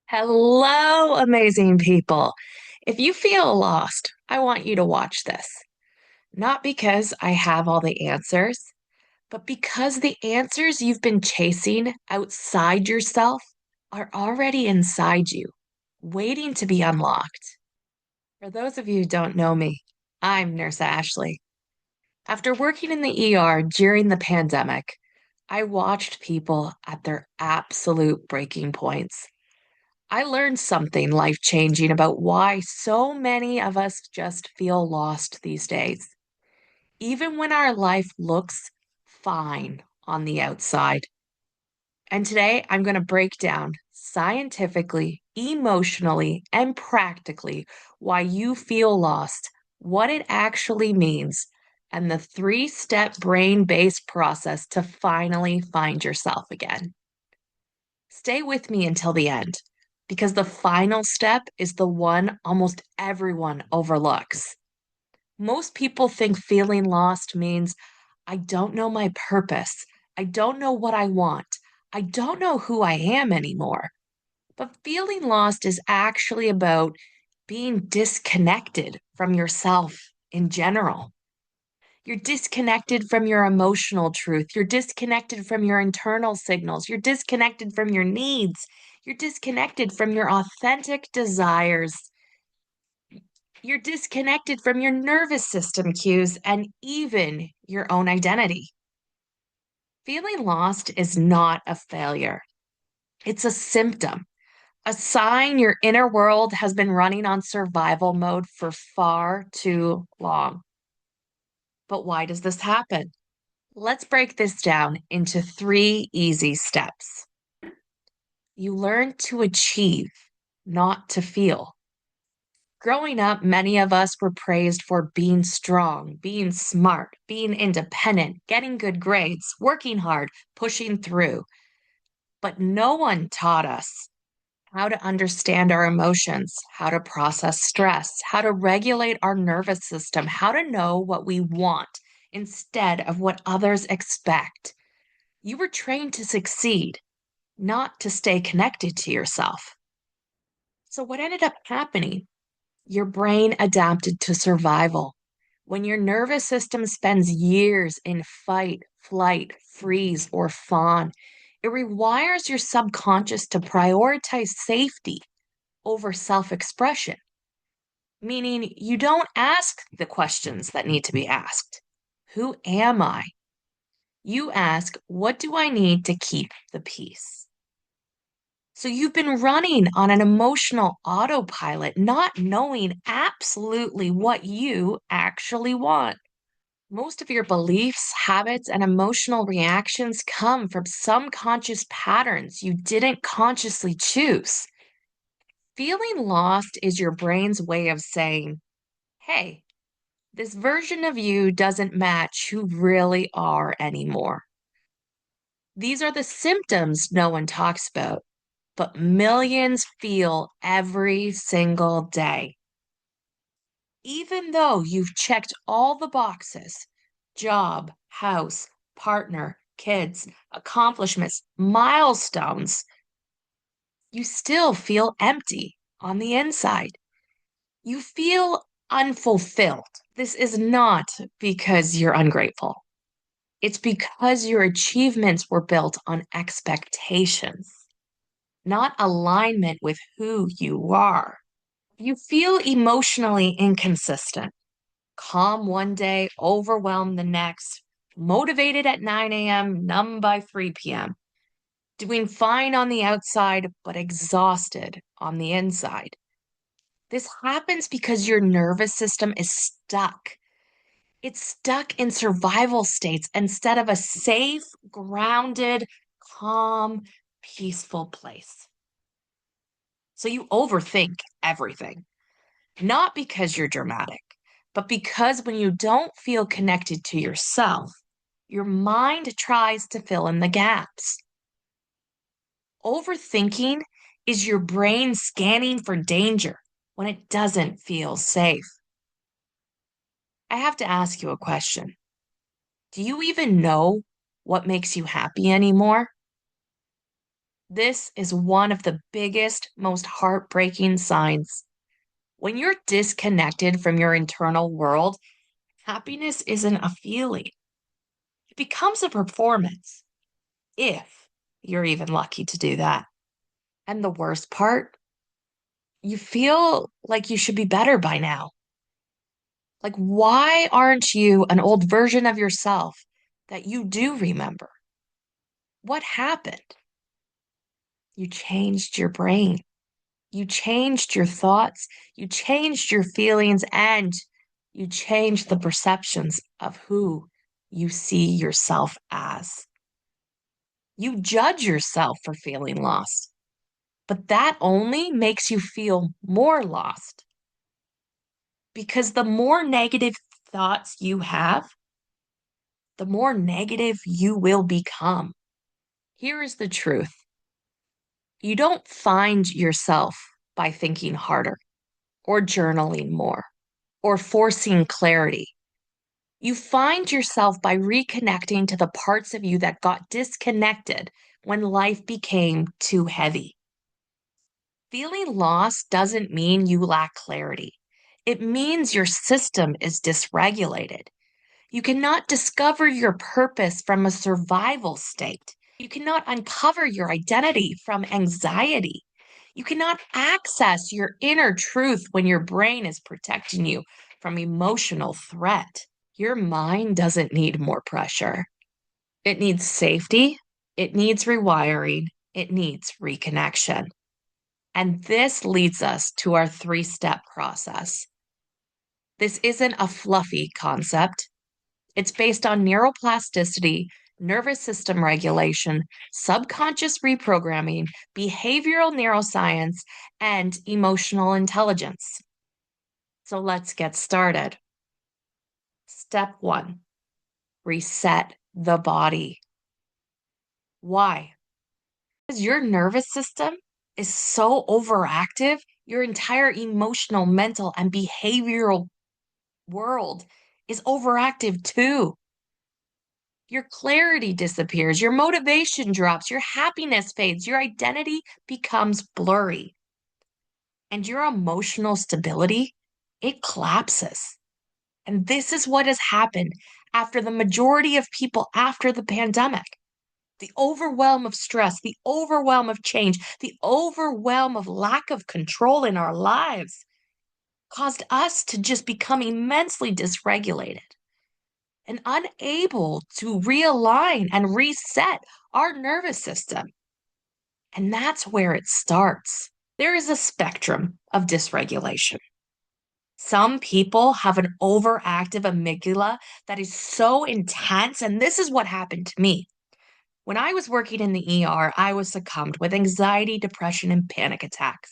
Hello, amazing people. If you feel lost, I want you to watch this. Not because I have all the answers, but because the answers you've been chasing outside yourself are already inside you, waiting to be unlocked. For those of you who don't know me, I'm Nurse Ashley. After working in the ER during the pandemic, I watched people at their absolute breaking points. I learned something life changing about why so many of us just feel lost these days, even when our life looks fine on the outside. And today I'm going to break down scientifically, emotionally, and practically why you feel lost, what it actually means, and the three-step brain-based process to finally find yourself again. Stay with me until the end because the final step is the one almost everyone overlooks. Most people think feeling lost means I don't know my purpose. I don't know what I want. I don't know who I am anymore. But feeling lost is actually about being disconnected from yourself in general. You're disconnected from your emotional truth. You're disconnected from your internal signals. You're disconnected from your needs. You're disconnected from your authentic desires. You're disconnected from your nervous system cues and even your own identity. Feeling lost is not a failure, it's a symptom, a sign your inner world has been running on survival mode for far too long. But why does this happen? Let's break this down into three easy steps. You learn to achieve, not to feel. Growing up, many of us were praised for being strong, being smart, being independent, getting good grades, working hard, pushing through. But no one taught us how to understand our emotions, how to process stress, how to regulate our nervous system, how to know what we want instead of what others expect. You were trained to succeed, not to stay connected to yourself. So, what ended up happening? Your brain adapted to survival. When your nervous system spends years in fight, flight, freeze, or fawn, it rewires your subconscious to prioritize safety over self expression, meaning you don't ask the questions that need to be asked. Who am I? You ask, what do I need to keep the peace? So you've been running on an emotional autopilot, not knowing absolutely what you actually want. Most of your beliefs, habits, and emotional reactions come from subconscious patterns you didn't consciously choose. Feeling lost is your brain's way of saying, hey, this version of you doesn't match who you really are anymore. These are the symptoms no one talks about, but millions feel every single day. Even though you've checked all the boxes job, house, partner, kids, accomplishments, milestones you still feel empty on the inside. You feel unfulfilled. This is not because you're ungrateful. It's because your achievements were built on expectations, not alignment with who you are. You feel emotionally inconsistent, calm one day, overwhelmed the next, motivated at 9 a.m., numb by 3 p.m., doing fine on the outside, but exhausted on the inside. This happens because your nervous system is stuck. It's stuck in survival states instead of a safe, grounded, calm, peaceful place. So you overthink everything, not because you're dramatic, but because when you don't feel connected to yourself, your mind tries to fill in the gaps. Overthinking is your brain scanning for danger when it doesn't feel safe. I have to ask you a question. Do you even know what makes you happy anymore? This is one of the biggest, most heartbreaking signs. When you're disconnected from your internal world, happiness isn't a feeling. It becomes a performance, if you're even lucky to do that. And the worst part, you feel like you should be better by now. Like, why aren't you an old version of yourself that you do remember? What happened? You changed your brain. You changed your thoughts. You changed your feelings and you changed the perceptions of who you see yourself as. You judge yourself for feeling lost, but that only makes you feel more lost because the more negative thoughts you have, the more negative you will become. Here is the truth. You don't find yourself by thinking harder or journaling more or forcing clarity. You find yourself by reconnecting to the parts of you that got disconnected when life became too heavy. Feeling lost doesn't mean you lack clarity. It means your system is dysregulated. You cannot discover your purpose from a survival state. You cannot uncover your identity from anxiety. You cannot access your inner truth when your brain is protecting you from emotional threat. Your mind doesn't need more pressure. It needs safety. It needs rewiring. It needs reconnection. And this leads us to our 3-step process. This isn't a fluffy concept. It's based on neuroplasticity, nervous system regulation, subconscious reprogramming, behavioral neuroscience, and emotional intelligence. So let's get started. Step 1, reset the body. Why? Because your nervous system is so overactive, your entire emotional, mental, and behavioral world is overactive too. Your clarity disappears, your motivation drops, your happiness fades, your identity becomes blurry, and your emotional stability, it collapses. And this is what has happened after the majority of people after the pandemic. The overwhelm of stress, the overwhelm of change, the overwhelm of lack of control in our lives caused us to just become immensely dysregulated and unable to realign and reset our nervous system. And that's where it starts. There is a spectrum of dysregulation. Some people have an overactive amygdala that is so intense, and this is what happened to me. When I was working in the ER, I was succumbed with anxiety, depression, and panic attacks.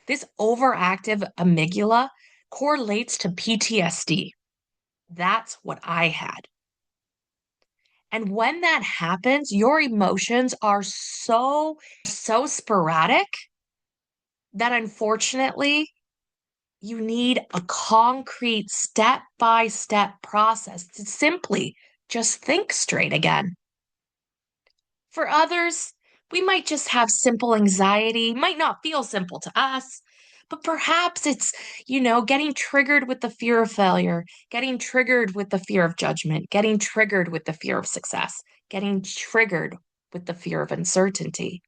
This overactive amygdala correlates to PTSD. That's what I had. And when that happens, your emotions are so sporadic that unfortunately, you need a concrete step-by-step process to simply just think straight again. For others, we might just have simple anxiety, might not feel simple to us, but perhaps it's, getting triggered with the fear of failure, getting triggered with the fear of judgment, getting triggered with the fear of success, getting triggered with the fear of uncertainty.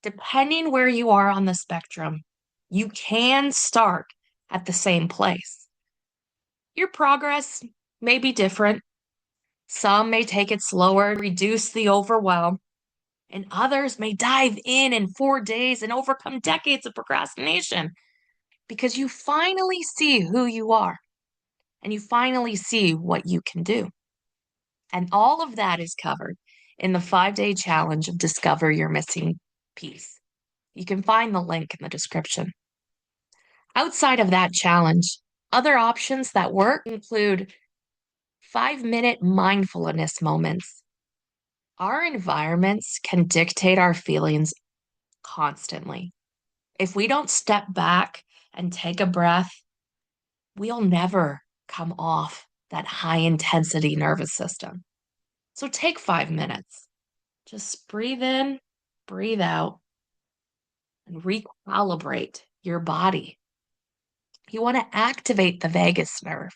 Depending where you are on the spectrum, you can start at the same place. Your progress may be different. Some may take it slower, reduce the overwhelm, and others may dive in 4 days and overcome decades of procrastination because you finally see who you are and you finally see what you can do. And all of that is covered in the 5-day challenge of Discover Your Missing Piece. You can find the link in the description. Outside of that challenge, other options that work include 5-minute mindfulness moments. Our environments can dictate our feelings constantly. If we don't step back and take a breath, we'll never come off that high intensity nervous system. So take 5 minutes. Just breathe in, breathe out, and recalibrate your body. You want to activate the vagus nerve.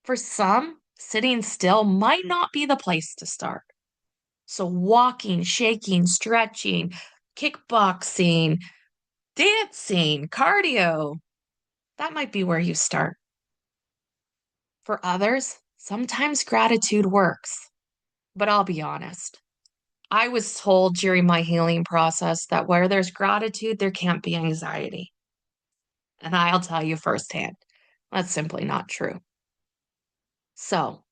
For some, sitting still might not be the place to start. So, walking, shaking, stretching, kickboxing, dancing, cardio, that might be where you start. For others, sometimes gratitude works. But I'll be honest, I was told during my healing process that where there's gratitude, there can't be anxiety. And I'll tell you firsthand, that's simply not true. So,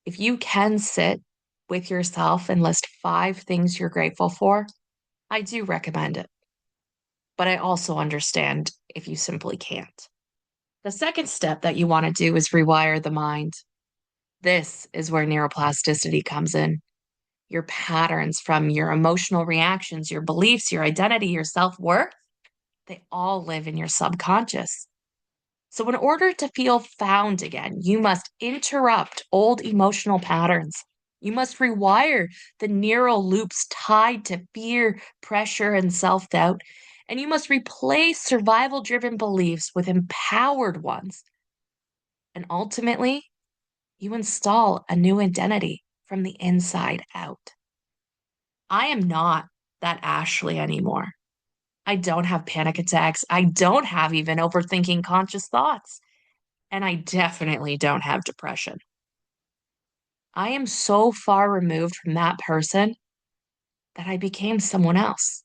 if you can sit with yourself and list 5 things you're grateful for, I do recommend it. But I also understand if you simply can't. The second step that you want to do is rewire the mind. This is where neuroplasticity comes in. Your patterns from your emotional reactions, your beliefs, your identity, your self worth, they all live in your subconscious. So, in order to feel found again, you must interrupt old emotional patterns. You must rewire the neural loops tied to fear, pressure, and self doubt. And you must replace survival driven beliefs with empowered ones. And ultimately, you install a new identity from the inside out. I am not that Ashley anymore. I don't have panic attacks. I don't have even overthinking conscious thoughts. And I definitely don't have depression. I am so far removed from that person that I became someone else.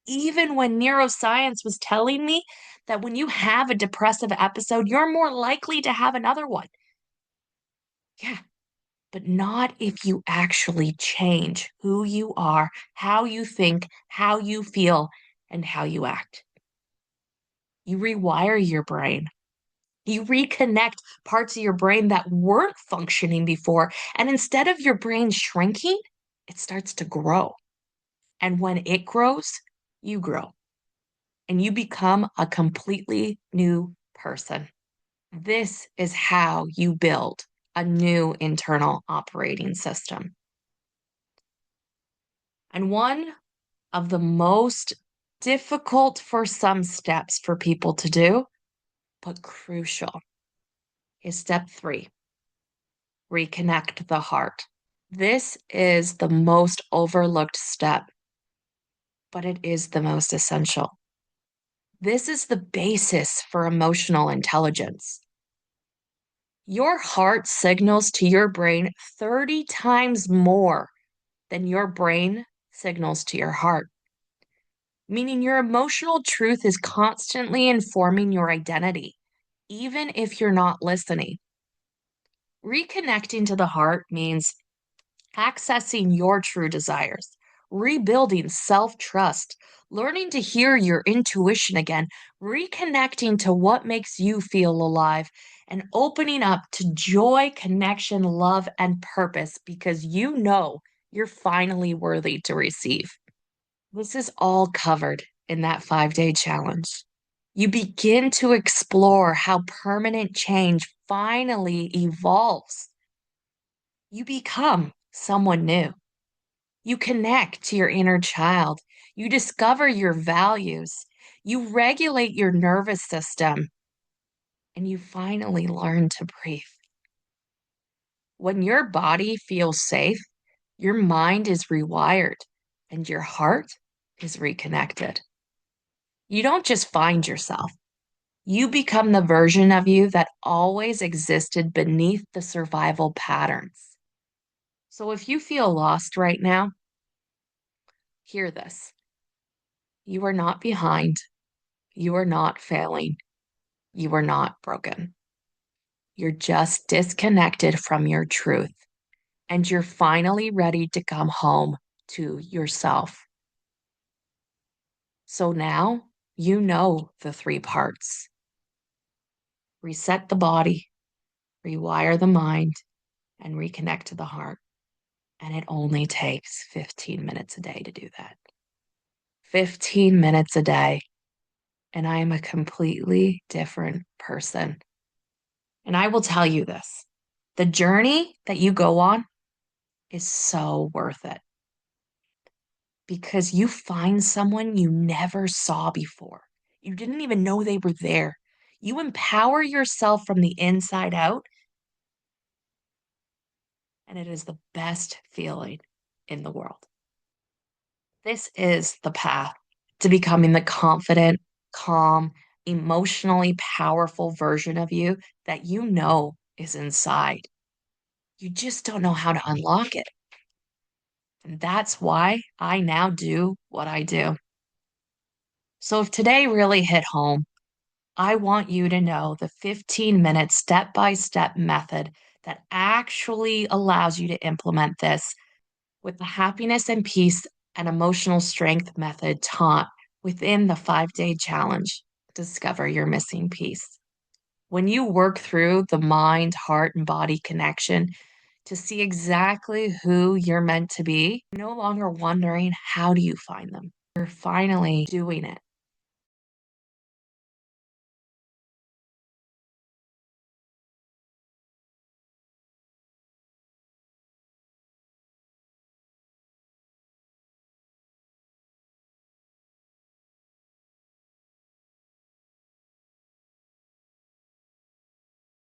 Even when neuroscience was telling me that when you have a depressive episode, you're more likely to have another one. Yeah, but not if you actually change who you are, how you think, how you feel, and how you act. You rewire your brain. You reconnect parts of your brain that weren't functioning before. And instead of your brain shrinking, it starts to grow. And when it grows, you grow and you become a completely new person. This is how you build a new internal operating system. And one of the most difficult for some steps for people to do, but crucial, is step 3, reconnect the heart. This is the most overlooked step, but it is the most essential. This is the basis for emotional intelligence. Your heart signals to your brain 30 times more than your brain signals to your heart, meaning your emotional truth is constantly informing your identity, even if you're not listening. Reconnecting to the heart means accessing your true desires, rebuilding self trust, learning to hear your intuition again, reconnecting to what makes you feel alive, and opening up to joy, connection, love, and purpose because you know you're finally worthy to receive. This is all covered in that 5-day challenge. You begin to explore how permanent change finally evolves. You become someone new. You connect to your inner child. You discover your values. You regulate your nervous system. And you finally learn to breathe. When your body feels safe, your mind is rewired and your heart is reconnected. You don't just find yourself, you become the version of you that always existed beneath the survival patterns. So if you feel lost right now, hear this. You are not behind. You are not failing. You are not broken. You're just disconnected from your truth, and you're finally ready to come home to yourself. So now you know the 3 parts: reset the body, rewire the mind, and reconnect to the heart. And it only takes 15 minutes a day to do that. 15 minutes a day, and I am a completely different person. And I will tell you this, the journey that you go on is so worth it. because you find someone you never saw before. You didn't even know they were there. You empower yourself from the inside out, and it is the best feeling in the world. This is the path to becoming the confident, calm, emotionally powerful version of you that you know is inside. You just don't know how to unlock it. And that's why I now do what I do. So if today really hit home, I want you to know the 15-minute step-by-step method that actually allows you to implement this with the happiness and peace and emotional strength method taught within the 5-day challenge. Discover your missing piece. When you work through the mind, heart, and body connection to see exactly who you're meant to be, you're no longer wondering how do you find them. You're finally doing it.